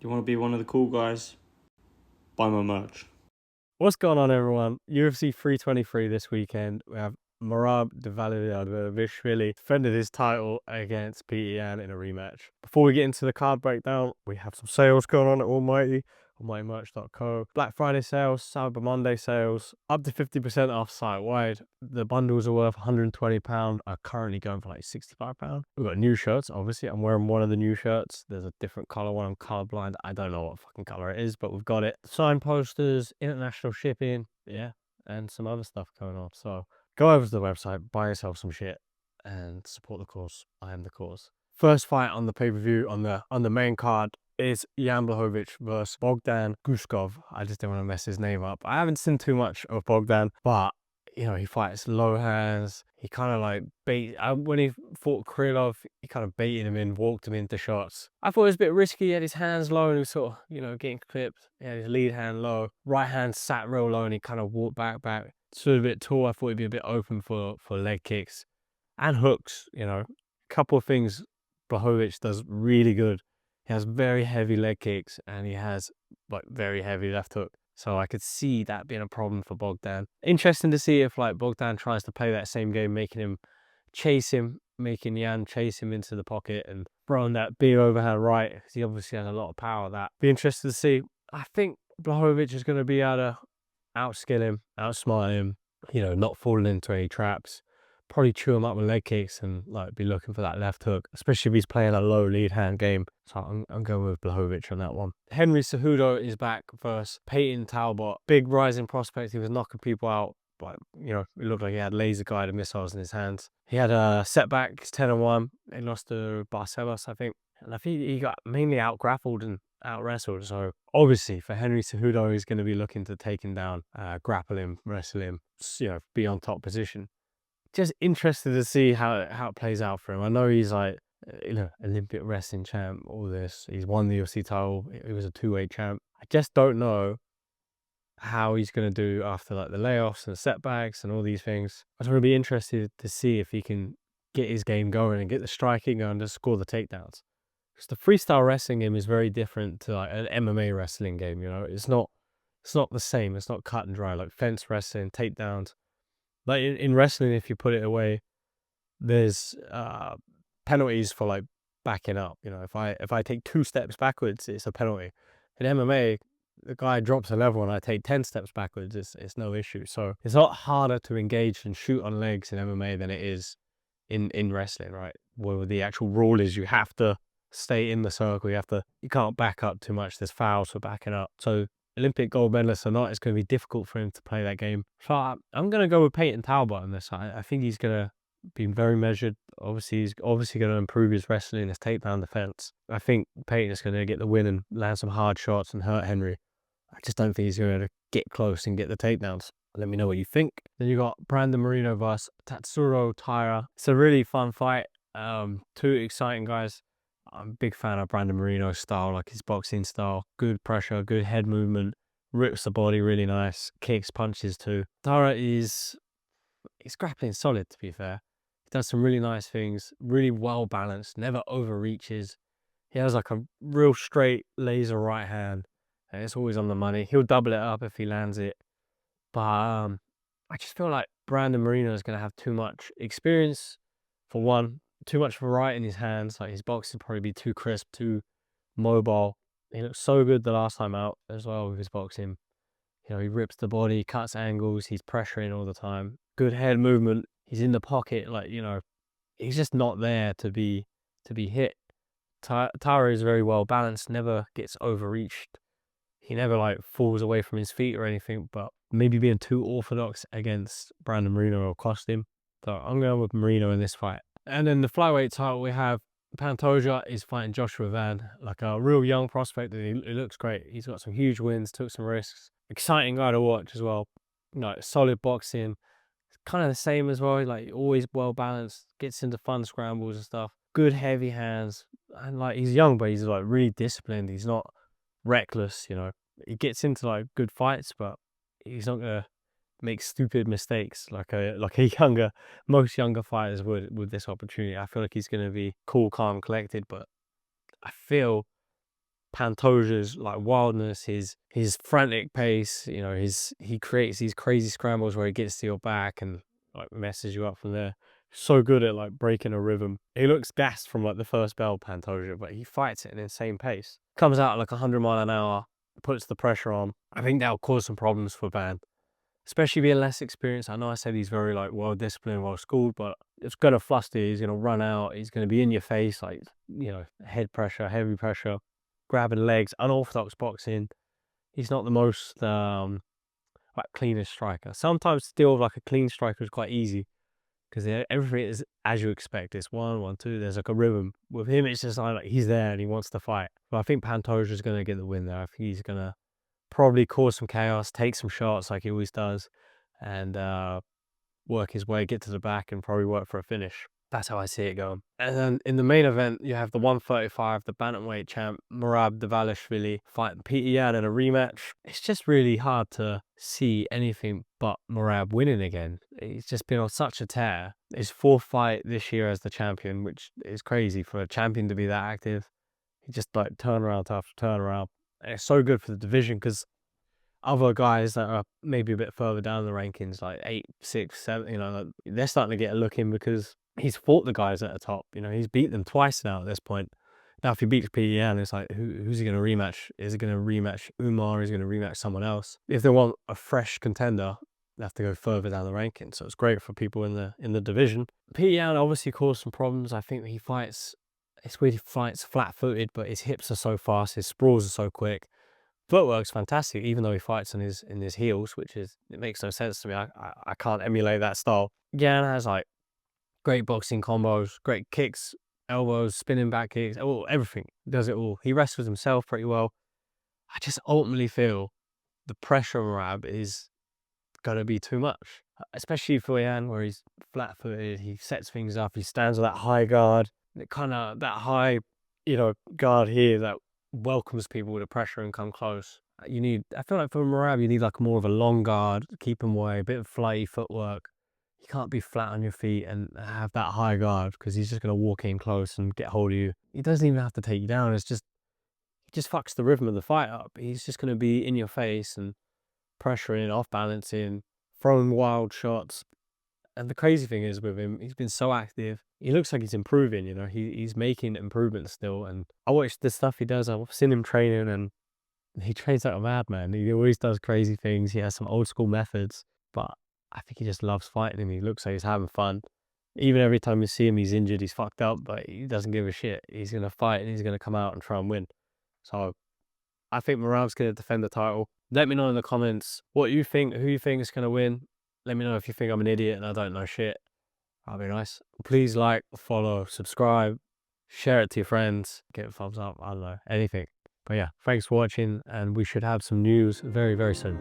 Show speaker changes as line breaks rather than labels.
You want to be one of the cool guys? Buy my merch.
What's going on, everyone? UFC 323 this weekend. We have Dvalishvili defended his title against Peter Yan in a rematch. Before we get into the card breakdown, we have some sales going on at almightymerch.co. Black Friday sales, Cyber Monday sales, up to 50% off site-wide. The bundles are worth £120, are currently going for like £65. We've got new shirts, obviously. I'm wearing one of the new shirts. There's a different color one. I'm colorblind. I don't know what fucking color it is, but we've got it. Sign posters, international shipping, yeah, and some other stuff going on. So go over to the website, buy yourself some shit, and support the cause. I am the cause. First fight on the pay-per-view on the main card is Jan Blachowicz versus Bogdan Guskov. I just didn't want to mess his name up. I haven't seen too much of Bogdan, but you know, he fights low hands. He kind of like when he fought Krylov, he kind of baited him in, walked him into shots. I thought it was a bit risky. He had his hands low and he was sort of, you know, getting clipped. He had his lead hand low. Right hand sat real low and he kind of walked back. Stood a bit tall. I thought he'd be a bit open for leg kicks and hooks. You know, a couple of things Blachowicz does really good. He has very heavy leg kicks and he has like very heavy left hook. So I could see that being a problem for Bogdan. Interesting to see if like Bogdan tries to play that same game, making him chase him, making Jan chase him into the pocket and throwing that big overhand right, because he obviously has a lot of power. That be interested to see. I think Blachowicz is going to be able to outskill him, outsmart him, you know, not falling into any traps. Probably chew him up with leg kicks and like be looking for that left hook, especially if he's playing a low lead hand game. So I'm going with Blachowicz on that one. Henry Cejudo is back versus Peyton Talbott. Big rising prospect. He was knocking people out, but you know, it looked like he had laser guided missiles in his hands. He had a setback, 10-1. He lost to Blachowicz, I think. And I think he got mainly out grappled and out wrestled. So obviously for Henry Cejudo, he's going to be looking to take him down, grapple him, wrestle him, you know, be on top position. Just interested to see how it plays out for him. I know he's like, you know, Olympic wrestling champ, all this. He's won the UFC title. He was a two-weight champ. I just don't know how he's going to do after like the layoffs and setbacks and all these things. I'm going to be interested to see if he can get his game going and get the striking going to score the takedowns. Because the freestyle wrestling game is very different to like an MMA wrestling game. You know, it's not the same. It's not cut and dry like fence wrestling, takedowns. Like in wrestling, if you put it away, there's penalties for like backing up. You know, if I take 2 steps backwards, it's a penalty. In MMA, the guy drops a level and I take 10 steps backwards, it's no issue. So it's a lot harder to engage and shoot on legs in MMA than it is in wrestling, right? Where the actual rule is you have to stay in the circle. You can't back up too much. There's fouls for backing up. So Olympic gold medalist or not, it's going to be difficult for him to play that game. So I'm going to go with Peyton Talbott on this. I think he's going to be very measured. Obviously, he's going to improve his wrestling, his takedown defense. I think Peyton is going to get the win and land some hard shots and hurt Henry. I just don't think he's going to get close and get the takedowns. Let me know what you think. Then you got Brandon Moreno versus Tatsuro Taira. It's a really fun fight. 2 exciting guys. I'm a big fan of Brandon Moreno's style, like his boxing style. Good pressure, good head movement, rips the body really nice, kicks, punches too. Taira he's grappling solid, to be fair. He does some really nice things, really well balanced, never overreaches. He has like a real straight laser right hand, and it's always on the money. He'll double it up if he lands it. But I just feel like Brandon Moreno is going to have too much experience, for one. Too much variety in his hands. Like his boxing probably be too crisp, too mobile. He looked so good the last time out as well with his boxing. You know, he rips the body, cuts angles, he's pressuring all the time. Good head movement. He's in the pocket, like, you know, he's just not there to be hit. Taira is very well balanced, never gets overreached. He never like falls away from his feet or anything, but maybe being too orthodox against Brandon Moreno will cost him. So I'm going with Moreno in this fight. And then the flyweight title, we have Pantoja is fighting Joshua Van, like a real young prospect. He looks great. He's got some huge wins, took some risks. Exciting guy to watch as well. You know, solid boxing. Kind of the same as well. Like always well balanced. Gets into fun scrambles and stuff. Good heavy hands. And like he's young, but he's like really disciplined. He's not reckless. You know, he gets into like good fights, but he's not gonna make stupid mistakes like most younger fighters would with this opportunity. I feel like he's going to be cool, calm, collected, but I feel Pantoja's like wildness, his frantic pace, you know, he creates these crazy scrambles where he gets to your back and like messes you up from there. So good at like breaking a rhythm. He looks gassed from like the first bell, Pantoja, but he fights at an insane pace. Comes out at like 100 mile an hour, puts the pressure on. I think that'll cause some problems for Van, especially being less experienced. I know I said he's very like well disciplined, well schooled, but it's gonna fluster. He's gonna run out. He's gonna be in your face, like, you know, head pressure, heavy pressure, grabbing legs, unorthodox boxing. He's not the most like cleanest striker. Sometimes still like a clean striker is quite easy because everything is as you expect. It's 1-1-2. There's like a rhythm. With him, it's just like he's there and he wants to fight. But I think Pantoja is gonna get the win there. I think he's gonna probably cause some chaos, take some shots like he always does, and work his way, get to the back, and probably work for a finish. That's how I see it going. And then in the main event, you have the 135, the bantamweight champ, Dvalishvili, fighting Peter Yan in a rematch. It's just really hard to see anything but Merab winning again. He's just been on such a tear. His 4th fight this year as the champion, which is crazy for a champion to be that active. He just like turnaround after turnaround. And it's so good for the division because other guys that are maybe a bit further down the rankings, like 8, 6, 7, you know, like, they're starting to get a look in because he's fought the guys at the top. You know, he's beat them twice now at this point. Now, if he beats PEN, it's like, who's he going to rematch? Is he going to rematch Umar? Is he going to rematch someone else? If they want a fresh contender, they have to go further down the rankings. So it's great for people in the division. PEN obviously caused some problems. I think that he fights, it's weird, he fights flat-footed, but his hips are so fast, his sprawls are so quick. Footwork's fantastic, even though he fights in his heels, which is, it makes no sense to me. I can't emulate that style. Yan has like great boxing combos, great kicks, elbows, spinning back kicks, everything. Does it all. He wrestles himself pretty well. I just ultimately feel the pressure on Rab is gonna be too much, especially for Yan, where he's flat-footed. He sets things up. He stands with that high guard, that high, you know, guard here that welcomes people with the pressure and come close. I feel like for Merab, you need like more of a long guard, keep him away, a bit of flighty footwork. You can't be flat on your feet and have that high guard because he's just going to walk in close and get hold of you. He doesn't even have to take you down. He just fucks the rhythm of the fight up. He's just going to be in your face and pressuring, off balancing, throwing wild shots. And the crazy thing is with him, he's been so active. He looks like he's improving, you know, he's making improvements still. And I watch the stuff he does. I've seen him training and he trains like a madman. He always does crazy things. He has some old school methods, but I think he just loves fighting him. He looks like he's having fun. Even every time you see him, he's injured, he's fucked up, but he doesn't give a shit. He's going to fight and he's going to come out and try and win. So I think Merab's going to defend the title. Let me know in the comments what you think, who you think is going to win. Let me know if you think I'm an idiot and I don't know shit. That'd be nice. Please like, follow, subscribe, share it to your friends, give it a thumbs up, I don't know, anything. But yeah, thanks for watching and we should have some news very, very soon.